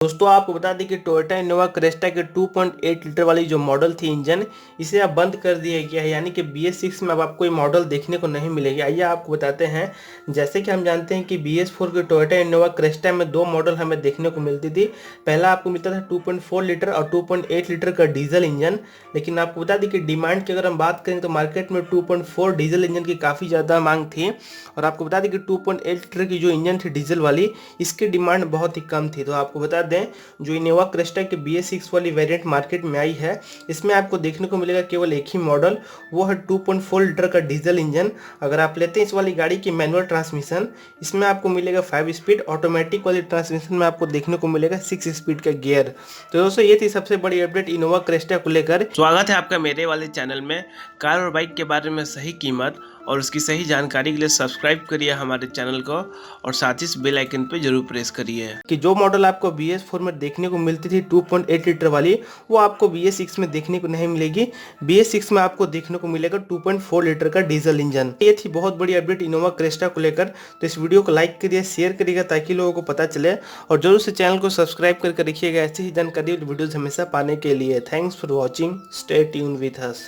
दोस्तों आपको बता दें कि टोयोटा इनोवा क्रेस्टा के 2.8 लीटर वाली जो मॉडल थी इंजन, इसे अब बंद कर दिया गया है, यानी कि BS6 में अब आपको ये मॉडल देखने को नहीं मिलेगी। आइए आपको बताते हैं। जैसे कि हम जानते हैं कि BS4 के टोयोटा इनोवा क्रेस्टा में दो मॉडल हमें देखने को मिलती थी। पहला आपको मिलता था 2.4 लीटर और 2.8 लीटर का डीजल इंजन। लेकिन आपको बता दें कि डिमांड की अगर हम बात करें तो मार्केट में 2.4 डीजल इंजन की काफ़ी ज़्यादा मांग थी। और आपको बता दें कि 2.8 लीटर की जो इंजन थी डीजल वाली, इसकी डिमांड बहुत ही कम थी। तो आपको बता दें, जो इनोवा क्रिस्टा की BS6 वाली वेरिएंट मार्केट में आई है, इसमें आपको देखने को मिलेगा केवल एक ही मॉडल, वो है 2.4 लीटर का डीजल इंजन। अगर आप लेते हैं इस वाली गाड़ी की मैनुअल ट्रांसमिशन, इसमें आपको मिलेगा 5 स्पीड। ऑटोमेटिक वाली ट्रांसमिशन में आपको देखने को मिलेगा 6 स्पीड का गियर। तो दोस्तों ये थी सबसे बड़ी अपडेट इनोवा क्रिस्टा को लेकर। स्वागत है आपका मेरे वाले चैनल में। कार और बाइक के बारे में सही कीमत और उसकी सही जानकारी के लिए सब्सक्राइब करिए हमारे चैनल को और साथ ही इस बेल आइकन पे जरूर प्रेस करिए। कि जो मॉडल आपको BS4 में देखने को मिलती थी 2.8 लीटर वाली, वो आपको BS6 में देखने को नहीं मिलेगी। BS6 में आपको देखने को मिलेगा 2.4 लीटर का डीजल इंजन। ये थी बहुत बड़ी अपडेट इनोवा क्रेस्टा को लेकर। तो इस वीडियो को लाइक करिए, शेयर करिएगा ताकि लोगों को पता चले, और जरूर से चैनल को सब्सक्राइब करके रखिएगा ऐसी ही जानकारी वीडियोज हमेशा पाने के लिए। Thanks for watching, stay tune with us.